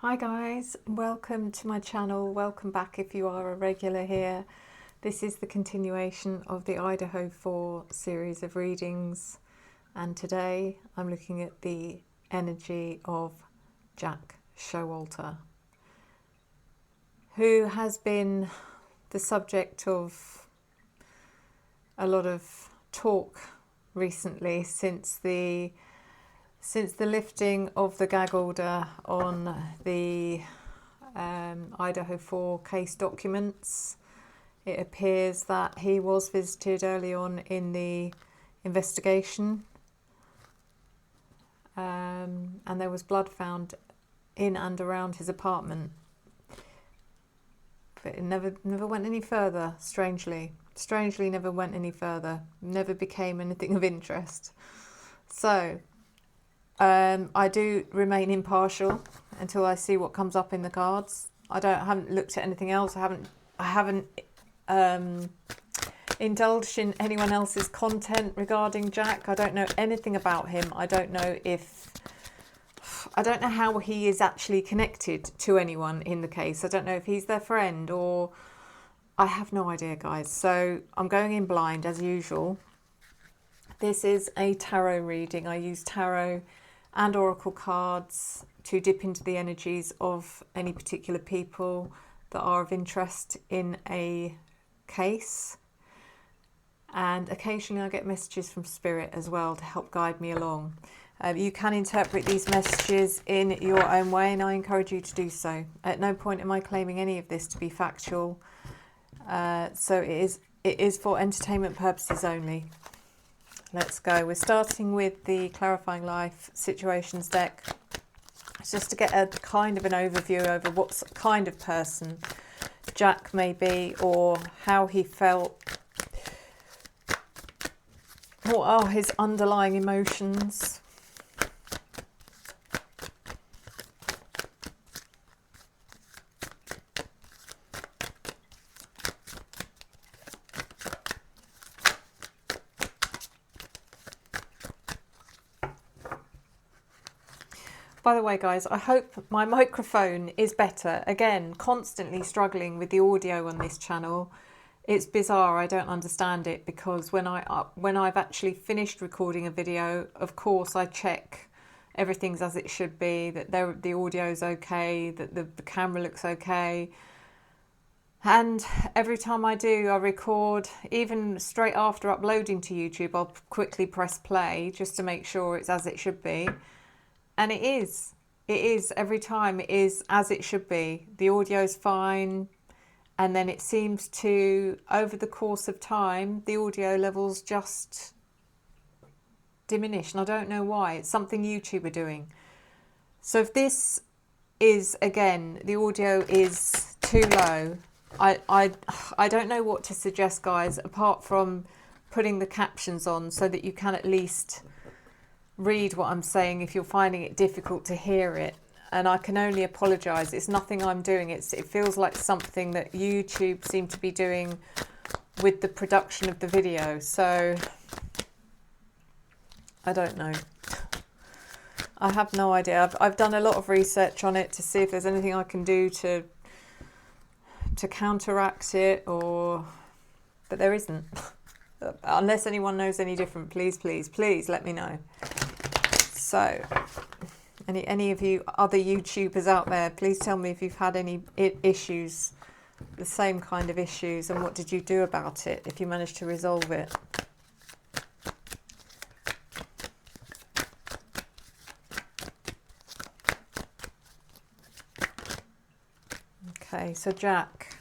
Hi guys, welcome to my channel. Welcome back if you are a regular here. This is the continuation of the Idaho 4 series of readings, and today I'm looking at the energy of Jack Showalter, who has been the subject of a lot of talk recently since the lifting of the gag order on the Idaho 4 case documents. It appears that he was visited early on in the investigation, and there was blood found in and around his apartment. But it never went any further, strangely. Strangely never went any further. Never became anything of interest. So I do remain impartial until I see what comes up in the cards. I haven't looked at anything else. I haven't indulged in anyone else's content regarding Jack. I don't know anything about him. I don't know how he is actually connected to anyone in the case. I don't know if he's their friend or I have no idea, guys. So I'm going in blind as usual. This is a tarot reading. I use tarot and oracle cards to dip into the energies of any particular people that are of interest in a case. And occasionally I get messages from Spirit as well to help guide me along. You can interpret these messages in your own way, and I encourage you to do so. At no point am I claiming any of this to be factual. So it is for entertainment purposes only. Let's go. We're starting with the Clarifying Life Situations deck, just to get a kind of an overview over what kind of person Jack may be, or how he felt, what are his underlying emotions. By the way, guys, I hope my microphone is better. Again, constantly struggling with the audio on this channel. It's bizarre. I don't understand it, because when I've actually finished recording a video, of course, I check everything's as it should be, that the audio's okay, that the camera looks okay. And every time I do, I record, even straight after uploading to YouTube, I'll quickly press play just to make sure it's as it should be. And it is every time, it is as it should be. The audio's fine, and then it seems to, over the course of time, the audio levels just diminish, and I don't know why. It's something YouTube are doing. So if this is, again, the audio is too low, I don't know what to suggest, guys, apart from putting the captions on so that you can at least read what I'm saying if you're finding it difficult to hear it. And I can only apologise. It's nothing I'm doing. It feels like something that YouTube seem to be doing with the production of the video. So I don't know. I have no idea. I've done a lot of research on it to see if there's anything I can do to counteract it, but there isn't. Unless anyone knows any different, please let me know. So, any of you other YouTubers out there, please tell me if you've had any issues, the same kind of issues, and what did you do about it, if you managed to resolve it. Okay, so Jack.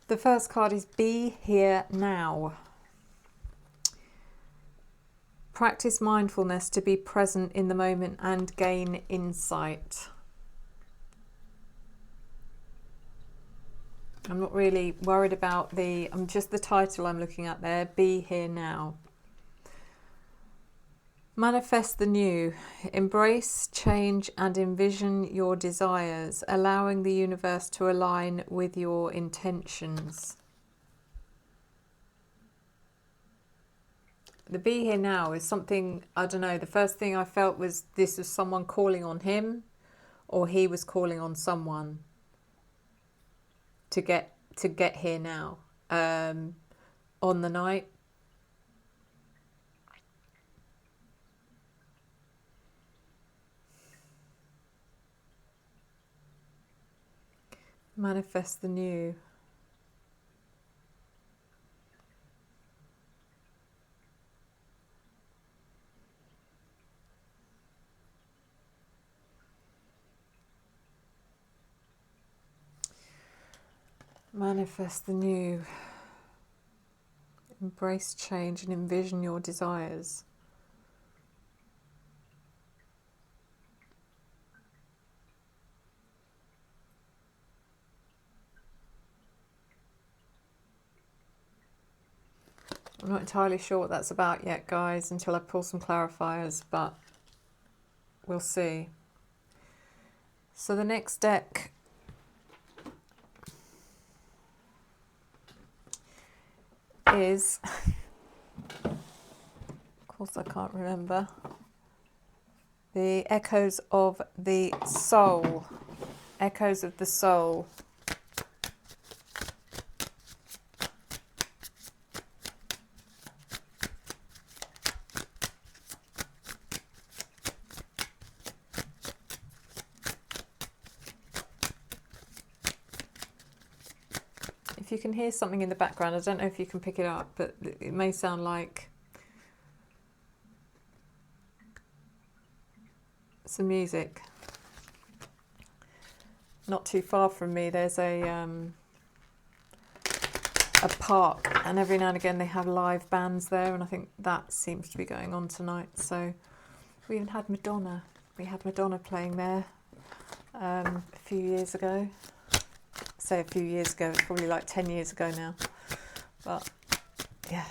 The first card is Be Here Now. Practice mindfulness to be present in the moment and gain insight. I'm not really worried about just the title I'm looking at there, Be Here Now. Manifest the new. Embrace change and envision your desires, allowing the universe to align with your intentions. The be here now is something, I don't know, the first thing I felt was this was someone calling on him, or he was calling on someone to get here now. On the night. Manifest the new. Manifest the new. Embrace change and envision your desires. I'm not entirely sure what that's about yet, guys, until I pull some clarifiers, but we'll see. So the next deck is, of course I can't remember, the Echoes of the Soul. Echoes of the Soul. If you can hear something in the background, I don't know if you can pick it up, but it may sound like some music. Not too far from me there's a park, and every now and again they have live bands there, and I think that seems to be going on tonight. So we even had Madonna. We had Madonna playing there a few years ago. Say a few years ago, it's probably like 10 years ago now, but yeah.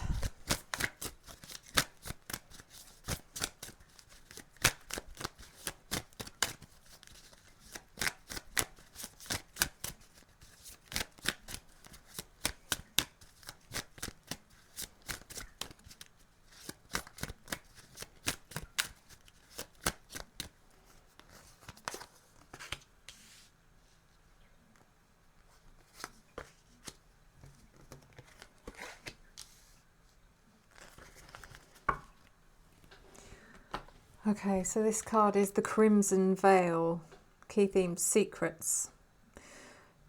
Okay, so this card is the Crimson Veil. Key themes: secrets,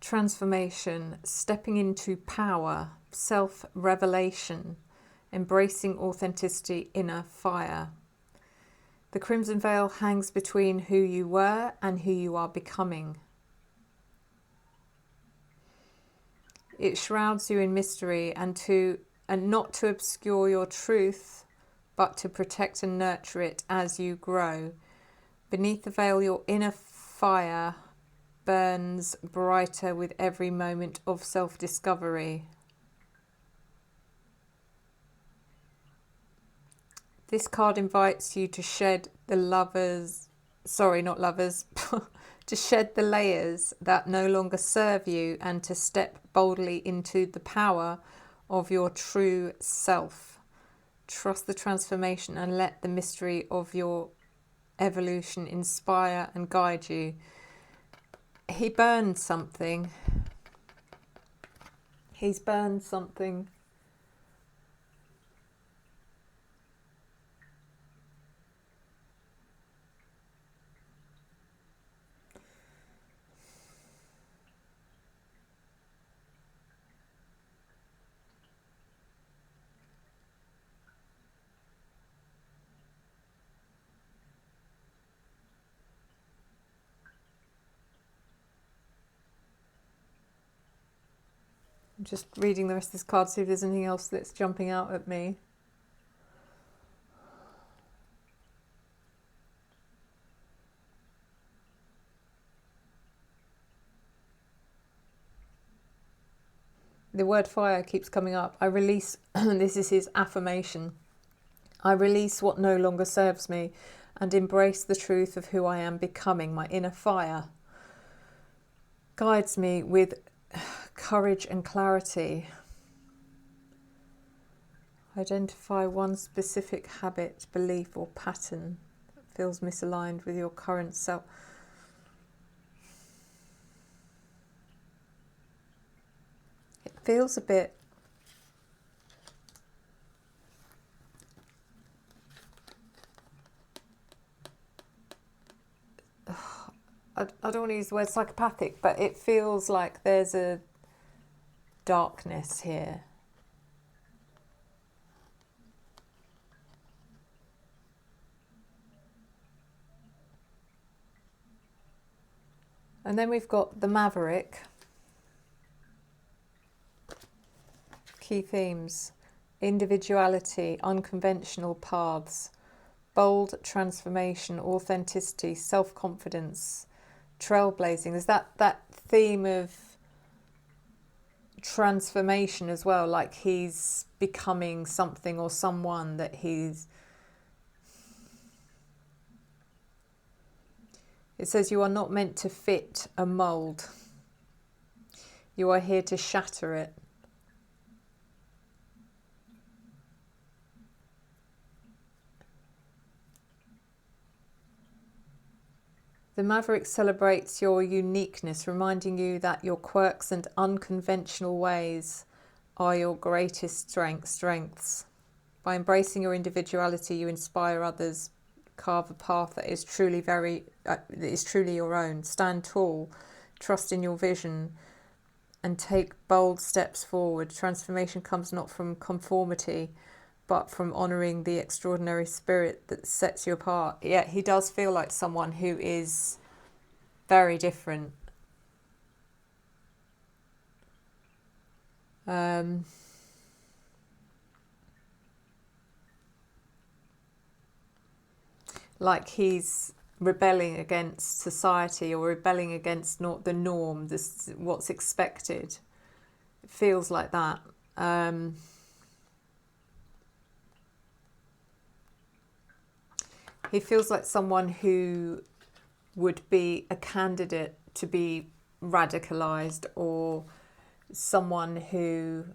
transformation, stepping into power, self-revelation, embracing authenticity, inner fire. The Crimson Veil hangs between who you were and who you are becoming. It shrouds you in mystery and not to obscure your truth, but to protect and nurture it as you grow. Beneath the veil, your inner fire burns brighter with every moment of self-discovery. This card invites you to shed the to shed the layers that no longer serve you, and to step boldly into the power of your true self. Trust the transformation and let the mystery of your evolution inspire and guide you. He burned something. He's burned something. I'm just reading the rest of this card, see if there's anything else that's jumping out at me. The word fire keeps coming up. I release, this is his affirmation. I release what no longer serves me and embrace the truth of who I am becoming. My inner fire guides me with courage and clarity. Identify one specific habit, belief or pattern that feels misaligned with your current self. It feels a bit I don't want to use the word psychopathic, but it feels like there's a darkness here. And then we've got the Maverick. Key themes: individuality, unconventional paths, bold transformation, authenticity, self-confidence, trailblazing. There's that theme of transformation as well, like he's becoming something or someone that he's... It says you are not meant to fit a mould. You are here to shatter it. The Maverick celebrates your uniqueness, reminding you that your quirks and unconventional ways are your greatest strengths. By embracing your individuality, you inspire others, carve a path that is truly your own. Stand tall, trust in your vision, and take bold steps forward. Transformation comes not from conformity, but from honouring the extraordinary spirit that sets you apart. Yeah, he does feel like someone who is very different. Like he's rebelling against society or rebelling against not the norm, what's expected. It feels like that. He feels like someone who would be a candidate to be radicalized, or someone who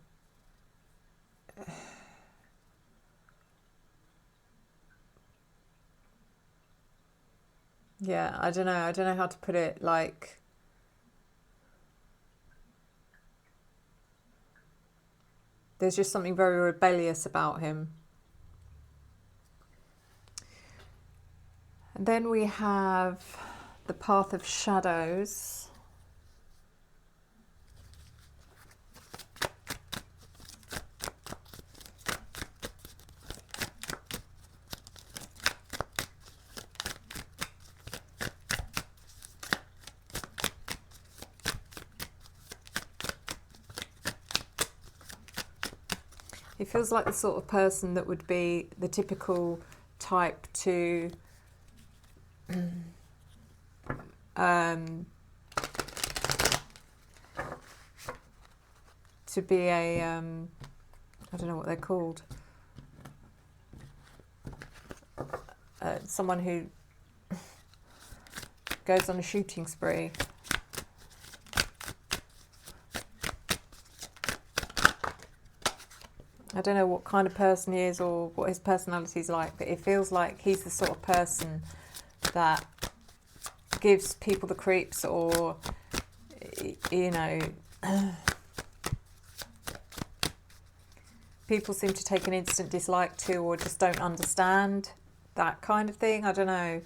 I don't know how to put it. Like, there's just something very rebellious about him. And then we have the Path of Shadows. He feels like the sort of person that would be the typical type to be a I don't know what they're called, someone who goes on a shooting spree. I don't know what kind of person he is or what his personality is like, but it feels like he's the sort of person that gives people the creeps, or, you know, people seem to take an instant dislike to, or just don't understand, that kind of thing. I don't know.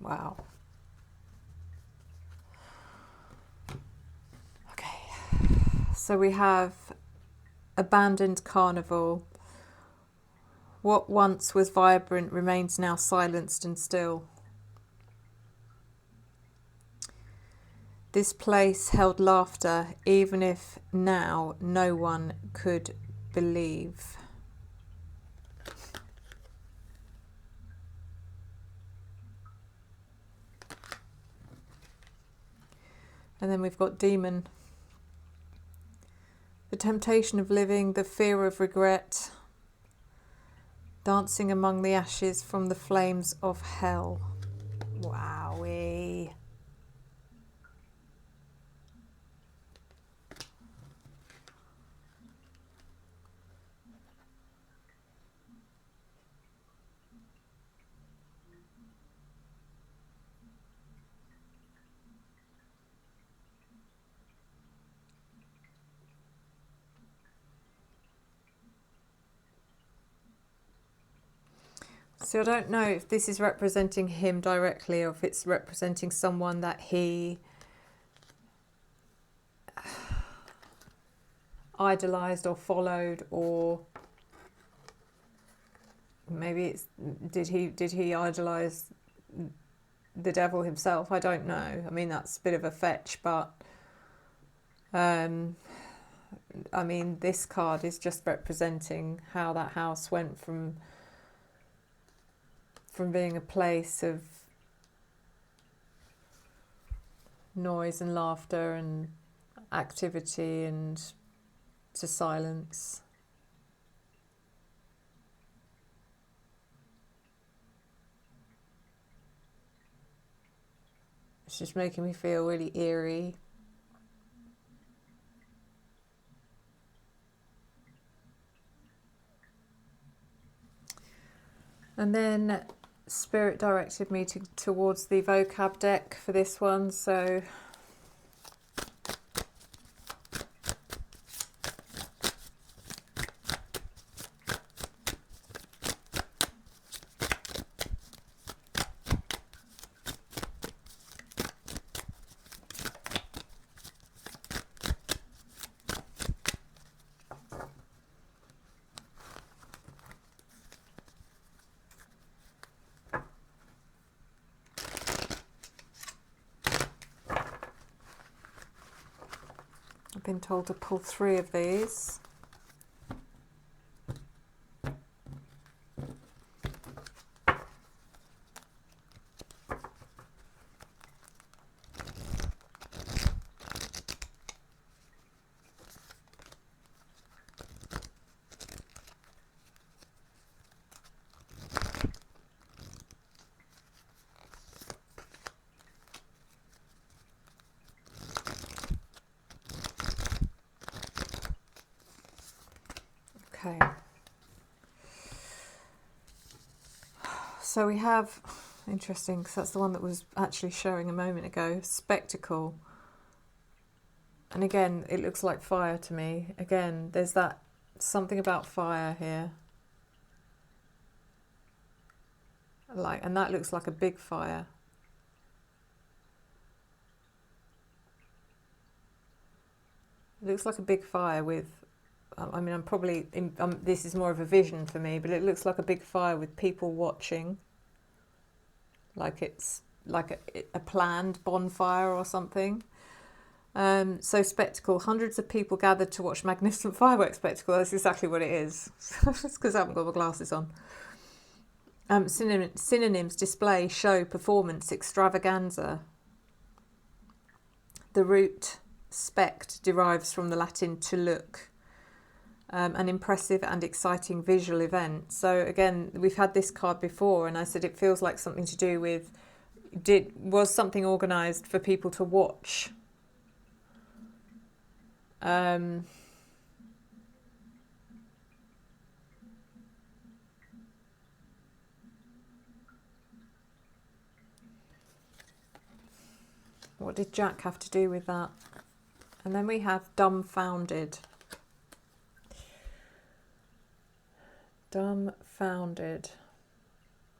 Wow. Okay. So we have abandoned carnival. What once was vibrant remains now silenced and still. This place held laughter, even if now no one could believe. And then we've got demon. The temptation of living, the fear of regret, dancing among the ashes from the flames of hell. Wowee. So I don't know if this is representing him directly or if it's representing someone that he idolized or followed, or maybe it's did he idolize the devil himself? I don't know. I mean, that's a bit of a fetch, but I mean, this card is just representing how that house went from being a place of noise and laughter and activity and to silence. It's just making me feel really eerie. And then Spirit directed me towards the vocab deck for this one, so I've been told to pull 3 of these. Okay, so we have, interesting, because that's the one that was actually showing a moment ago, spectacle. And again, it looks like fire to me. Again, there's that something about fire here. Like, and that looks like a big fire. It looks like a big fire with, I mean, I'm probably, this is more of a vision for me, but it looks like a big fire with people watching. Like it's like a planned bonfire or something. So spectacle, hundreds of people gathered to watch magnificent fireworks spectacle. That's exactly what it is. It's because I haven't got my glasses on. Synonyms, display, show, performance, extravaganza. The root spect derives from the Latin to look, an impressive and exciting visual event. So again, we've had this card before, and I said it feels like something to do with, was something organised for people to watch. What did Jack have to do with that? And then we have dumbfounded. Dumbfounded.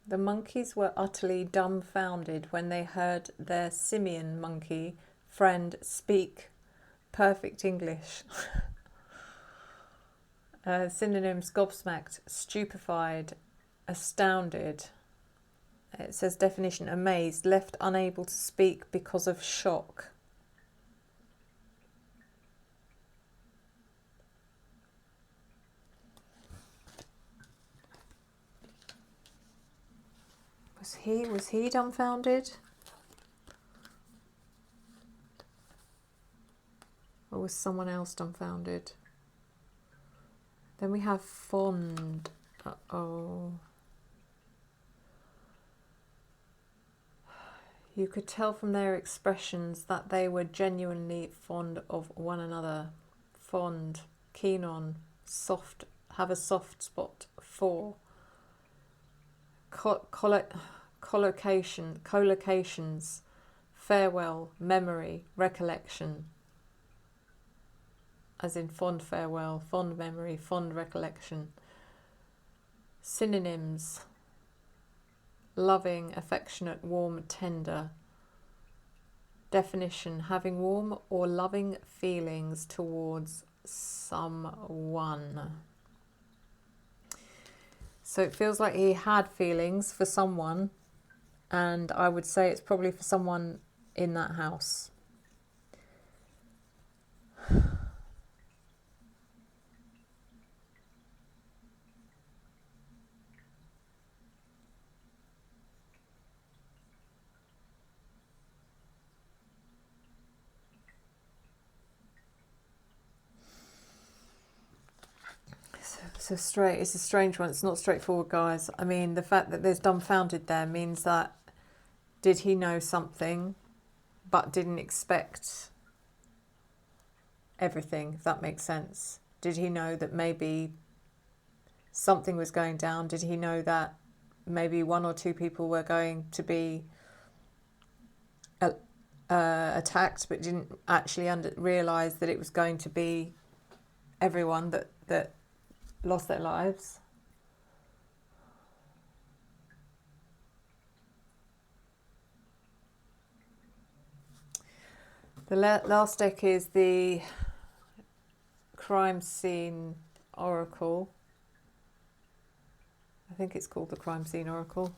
The monkeys were utterly dumbfounded when they heard their simian monkey friend speak perfect English. Synonyms, gobsmacked, stupefied, astounded. It says definition, amazed, left unable to speak because of shock. Was he dumbfounded? Or was someone else dumbfounded? Then we have fond. Uh-oh. You could tell from their expressions that they were genuinely fond of one another. Fond, keen on, soft, have a soft spot for. Collocations, farewell, memory, recollection. As in fond farewell, fond memory, fond recollection. Synonyms: loving, affectionate, warm, tender. Definition: having warm or loving feelings towards someone. So it feels like he had feelings for someone, and I would say it's probably for someone in that house. It's a strange one. It's not straightforward, guys. I mean, the fact that there's dumbfounded there means that did he know something but didn't expect everything, if that makes sense? Did he know that maybe something was going down? Did he know that maybe one or two people were going to be attacked, but didn't actually realise that it was going to be everyone that lost their lives? The last deck is the crime scene oracle. I think it's called the crime scene oracle.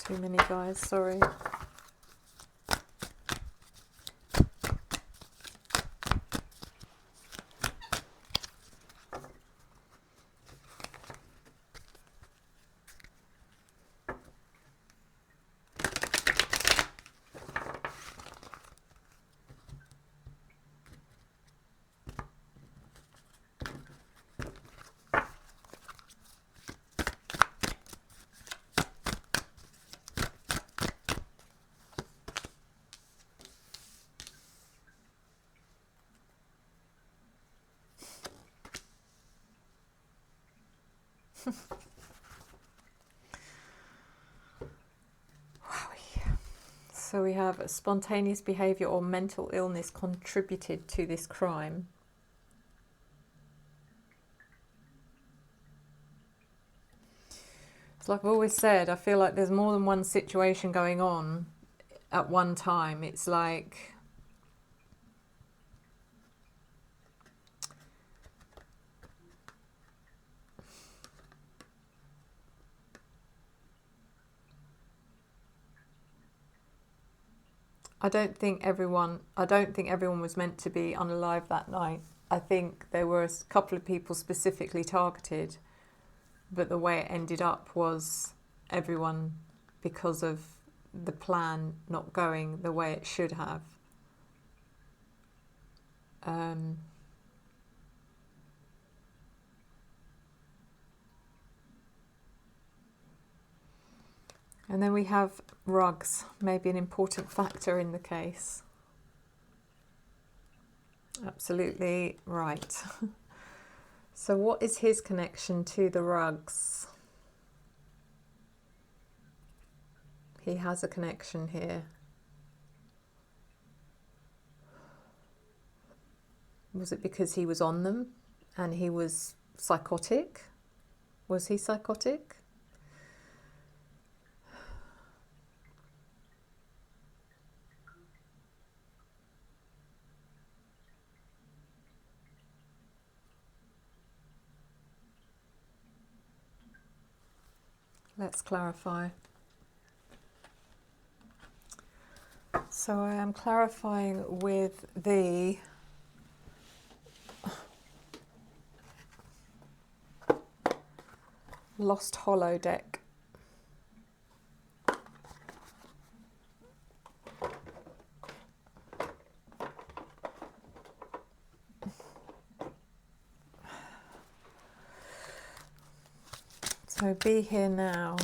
Too many, guys, sorry. So we have spontaneous behaviour or mental illness contributed to this crime. It's like I've always said, I feel like there's more than one situation going on at one time. It's like I don't think everyone was meant to be unalive that night. I think there were a couple of people specifically targeted, but the way it ended up was everyone, because of the plan not going the way it should have. And then we have rugs, maybe an important factor in the case. Absolutely right. So what is his connection to the rugs? He has a connection here. Was it because he was on them and he was psychotic? Was he psychotic? Let's clarify. So I am clarifying with the Lost Hollow deck. So be here now.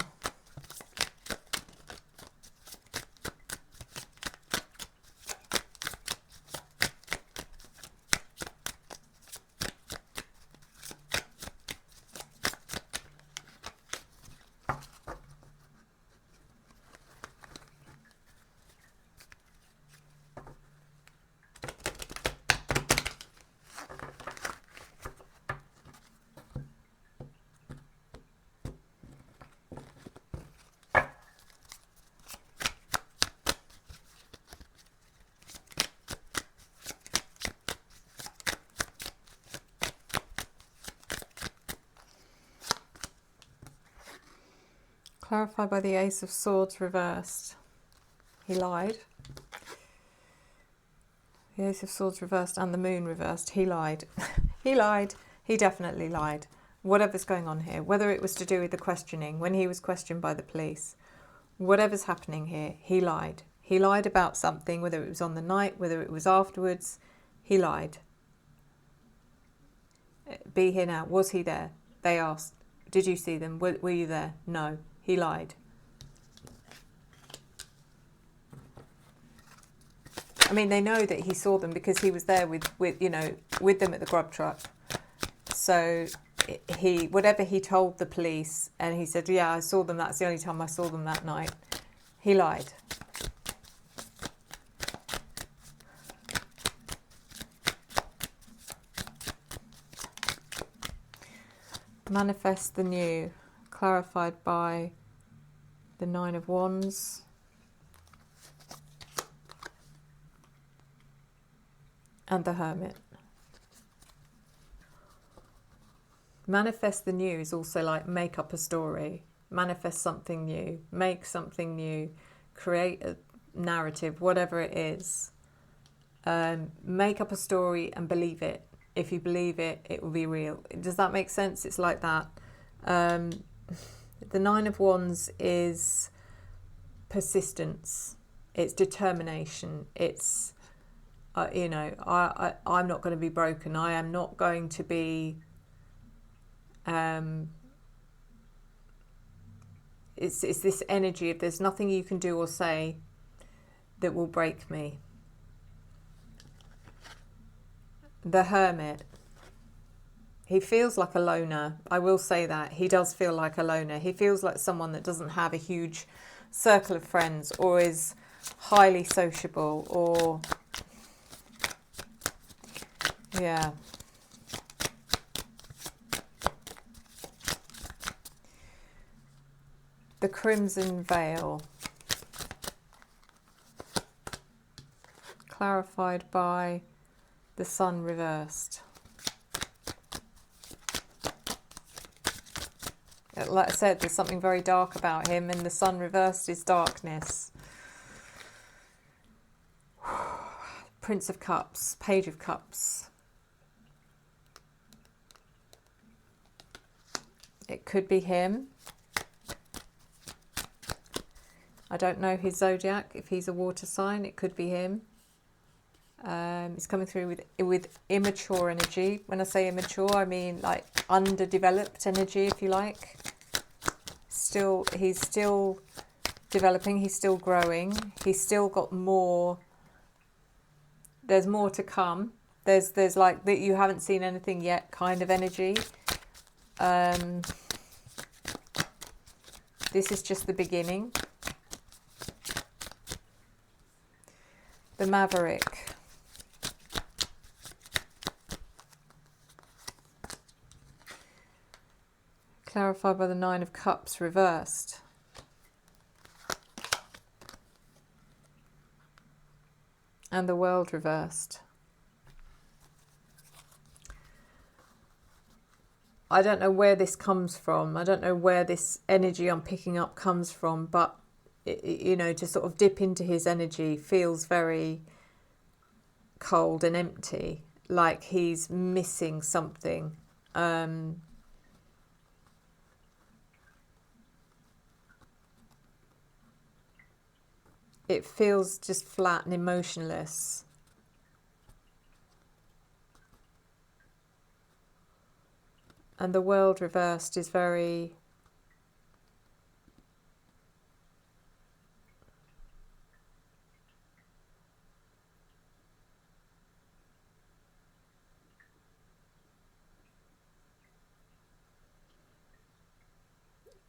Clarified by the Ace of Swords reversed. He lied. The Ace of Swords reversed and the Moon reversed. He lied. He lied. He definitely lied. Whatever's going on here, whether it was to do with the questioning, when he was questioned by the police, whatever's happening here, he lied. He lied about something, whether it was on the night, whether it was afterwards, he lied. Be here now. Was he there? They asked. Did you see them? Were you there? No. He lied. I mean, they know that he saw them because he was there with them at the grub truck. So whatever he told the police, and he said, yeah, I saw them. That's the only time I saw them that night. He lied. Manifest the new. Clarified by the Nine of Wands and the Hermit. Manifest the new is also like make up a story, manifest something new, make something new, create a narrative, whatever it is. Make up a story and believe it. If you believe it, it will be real. Does that make sense? It's like that. The Nine of Wands is persistence, it's determination, it's I'm not going to be broken, I am not going to be it's this energy of there's nothing you can do or say that will break me. The Hermit. He feels like a loner. I will say that. He does feel like a loner. He feels like someone that doesn't have a huge circle of friends or is highly sociable or... Yeah. The Crimson Veil. Clarified by the Sun reversed. Like I said, there's something very dark about him, and the Sun reversed is darkness. Prince of Cups, Page of Cups. It could be him. I don't know his zodiac. If he's a water sign, it could be him. It's coming through with immature energy. When I say immature, I mean like underdeveloped energy, if you like. He's still developing. He's still growing. He's still got more. There's more to come. There's like that you haven't seen anything yet kind of energy. This is just the beginning. The Maverick. Clarified by the Nine of Cups reversed. And the World reversed. I don't know where this comes from. I don't know where this energy I'm picking up comes from, but, you know, to sort of dip into his energy feels very cold and empty, like he's missing something. It feels just flat and emotionless. And the world reversed is very...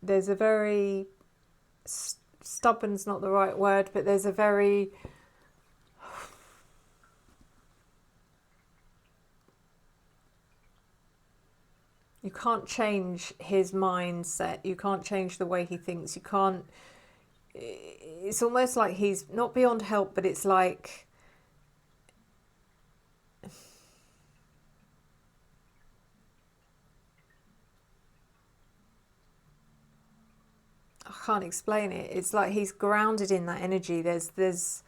There's a very... Stubborn's not the right word, but there's a very... You can't change his mindset. You can't change the way he thinks. You can't... It's almost like he's not beyond help, but it's like... I can't explain it. It's like he's grounded in that energy. There's...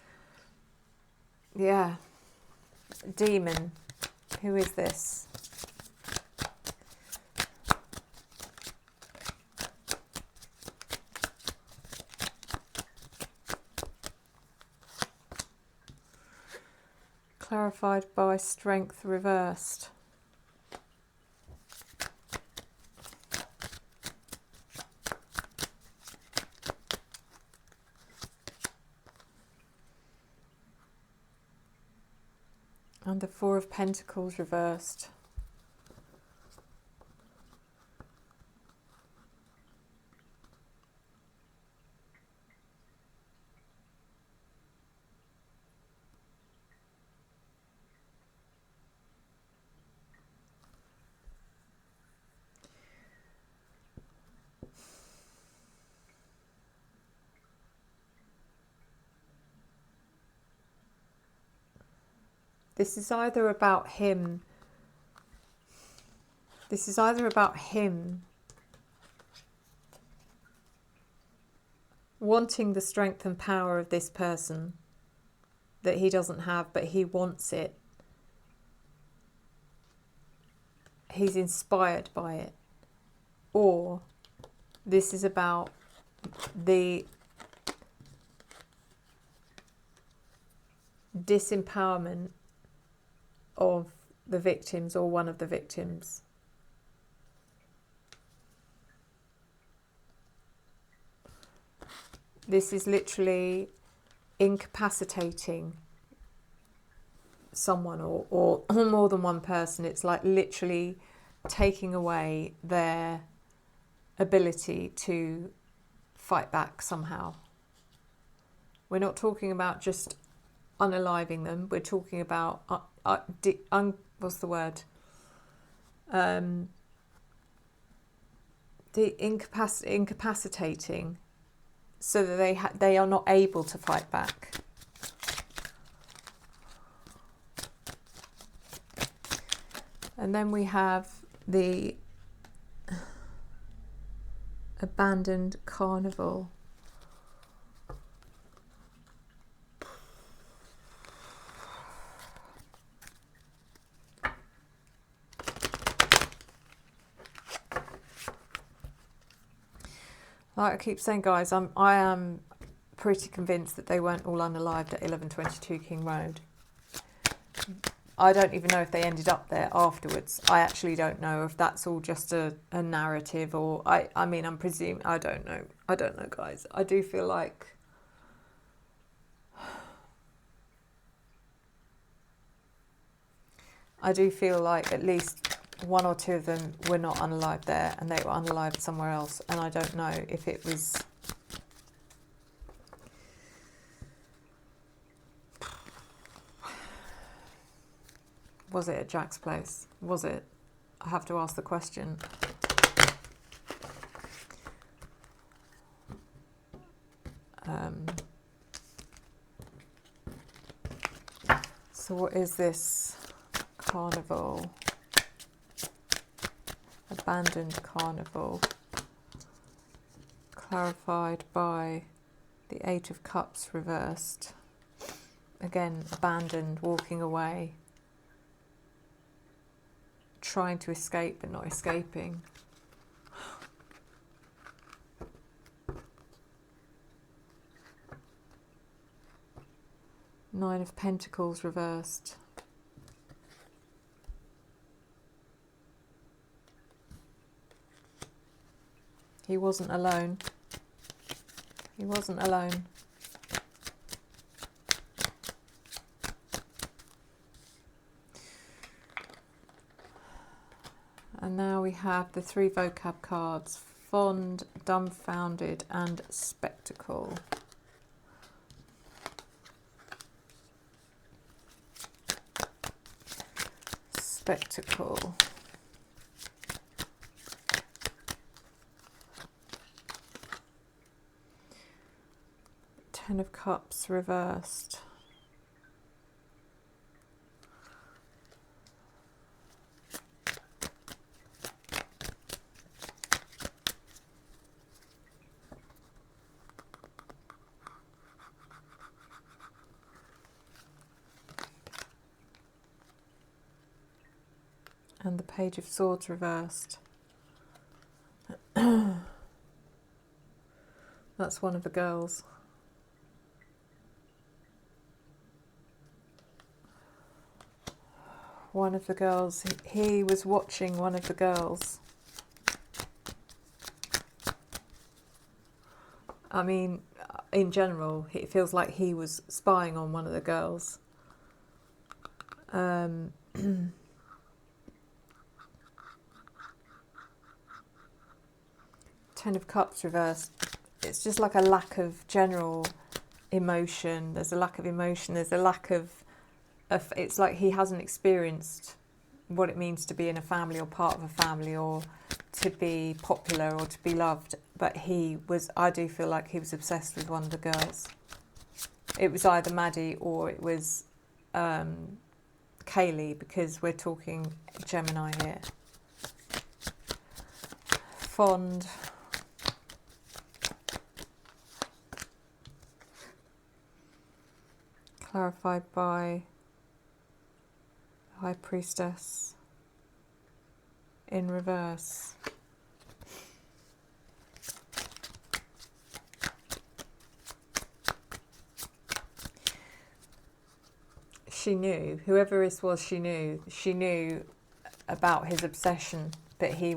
Yeah. Demon. Who is this? Clarified by strength reversed. And the Four of Pentacles reversed. This is either about him. This is either about him wanting the strength and power of this person that he doesn't have, but he wants it. He's inspired by it. Or this is about the disempowerment of the victims or one of the victims. This is literally incapacitating someone or more than one person. It's like literally taking away their ability to fight back somehow. We're not talking about just unaliving them. We're talking about what's the word? Incapacitating, so that they are not able to fight back. And then we have the abandoned carnival. Like I keep saying, guys, I am pretty convinced that they weren't all unalived at 1122 King Road. I don't even know if they ended up there afterwards. I actually don't know if that's all just a narrative, or I mean, I'm presuming, I don't know, guys. I do feel like at least one or two of them were not unalived there, and they were unalived somewhere else. And I don't know if it was... Was it at Jack's place? Was it? I have to ask the question. So what is this carnival? Abandoned carnival. Clarified by the Eight of Cups reversed. Again, abandoned, walking away. Trying to escape but not escaping. Nine of Pentacles reversed. He wasn't alone. He wasn't alone. And now we have the three vocab cards: fond, dumbfounded, and spectacle. Spectacle. Ten of Cups reversed. And the Page of Swords reversed. That's one of the girls. One of the girls, he was watching one of the girls. I mean, in general, it feels like he was spying on one of the girls. Ten of Cups reversed. It's just like a lack of general emotion. There's a lack of emotion. There's a lack of it's like he hasn't experienced what it means to be in a family or part of a family or to be popular or to be loved. But I do feel like he was obsessed with one of the girls. It was either Maddie or it was Kaylee, because we're talking Gemini here. Fond. Clarified by High Priestess in reverse. She knew, whoever this was, she knew about his obsession, but he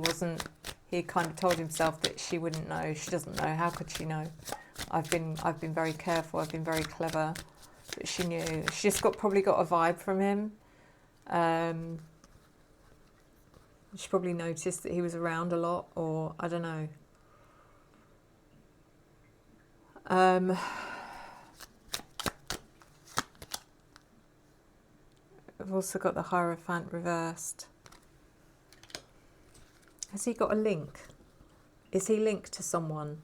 kind of told himself that she wouldn't know. She doesn't know. How could she know? I've been very careful. I've been very clever. But she knew. She just probably got a vibe from him. She probably noticed that he was around a lot, or I don't know. I've also got the Hierophant reversed. Has he got a link? Is he linked to someone?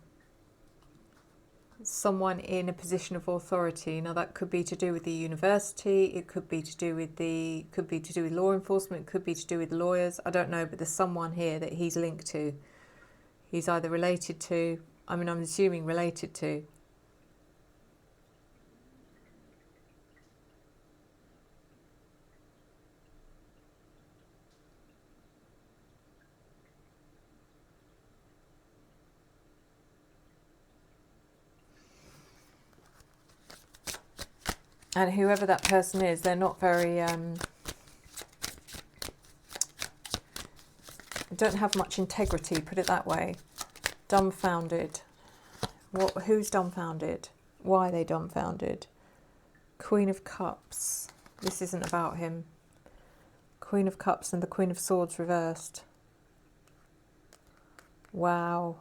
Someone in a position of authority. Now that could be to do with the university, it could be to do with law enforcement, it could be to do with lawyers, I don't know, but there's someone here that he's linked to. He's either related to, I'm assuming related to. And whoever that person is, they're not very, don't have much integrity, put it that way. Dumbfounded. Who's dumbfounded? Why are they dumbfounded? Queen of Cups. This isn't about him. Queen of Cups and the Queen of Swords reversed. Wow.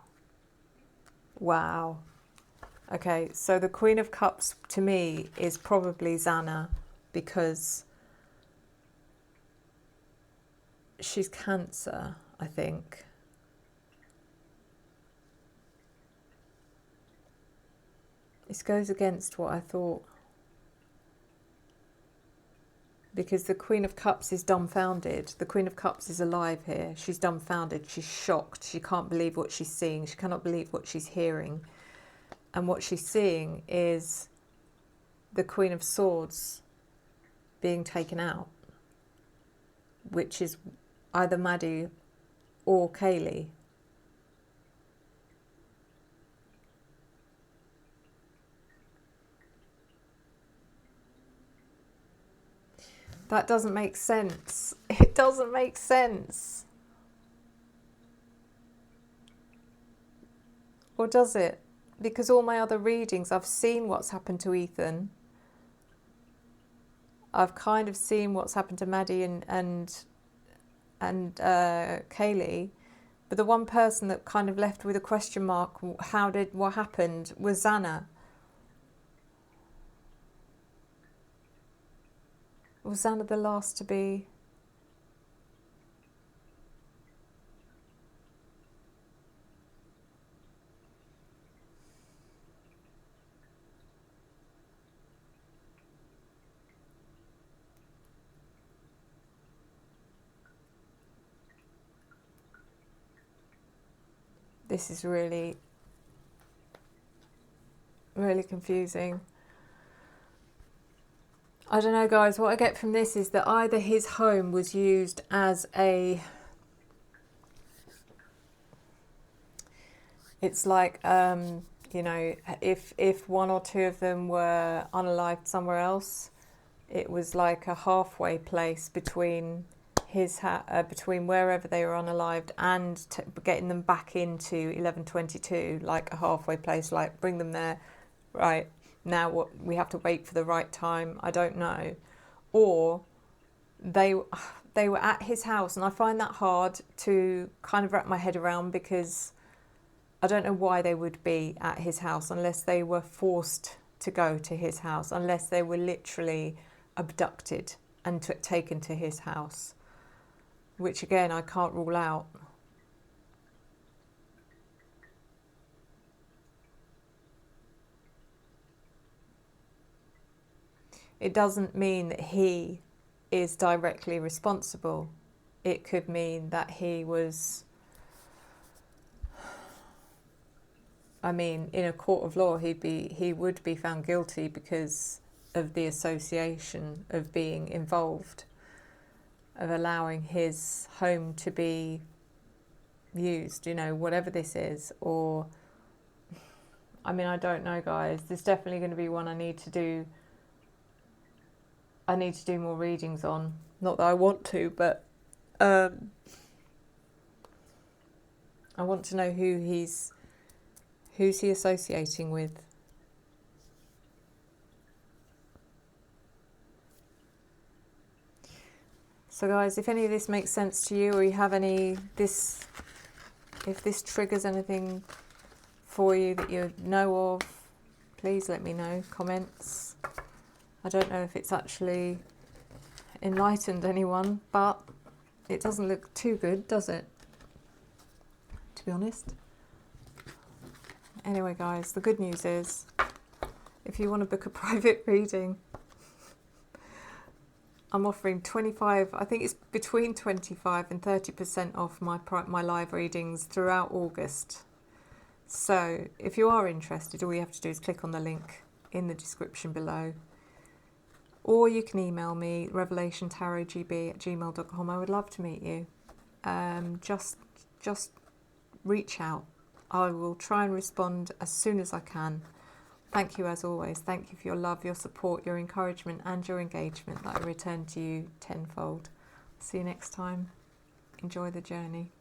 Wow. Okay, so the Queen of Cups to me is probably Xana, because she's Cancer, I think. This goes against what I thought. because the Queen of Cups is dumbfounded. The Queen of Cups is alive here. She's dumbfounded. She's shocked. She can't believe what she's seeing. She cannot believe what she's hearing. And what she's seeing is the Queen of Swords being taken out, which is either Maddie or Kaylee. That doesn't make sense. It doesn't make sense. Or does it? Because all my other readings, I've seen what's happened to Ethan. I've kind of seen what's happened to Maddie and Kaylee. But the one person that kind of left with a question mark, what happened, was Xana. Was Xana the last to be? This is really, really confusing. I don't know, guys. What I get from this is that either his home was used as a... It's like, you know, if one or two of them were unalived somewhere else, it was like a halfway place between between wherever they were unalived and getting them back into 1122, like a halfway place, like bring them there, right? Now what we have to wait for the right time, I don't know. Or they were at his house, and I find that hard to kind of wrap my head around, because I don't know why they would be at his house unless they were forced to go to his house, unless they were literally abducted and taken to his house, which again I can't rule out. It doesn't mean that he is directly responsible. It could mean that he was, I mean, in a court of law, he would be found guilty because of the association of being involved, of allowing his home to be used, you know, whatever this is. Or, I mean, I don't know, guys. There's definitely going to be one I need to do more readings on. Not that I want to, but I want to know who's he associating with. So guys, if any of this makes sense to you, or you have if this triggers anything for you that you know of, please let me know. Comments. I don't know if it's actually enlightened anyone, but it doesn't look too good, does it? To be honest. Anyway, guys, the good news is, if you want to book a private reading, I'm offering 25, I think it's between 25 and 30% off my live readings throughout August. So if you are interested, all you have to do is click on the link in the description below. Or you can email me, revelationtarotgb@gmail.com. I would love to meet you. Just reach out. I will try and respond as soon as I can. Thank you as always. Thank you for your love, your support, your encouragement and your engagement that I return to you tenfold. See you next time. Enjoy the journey.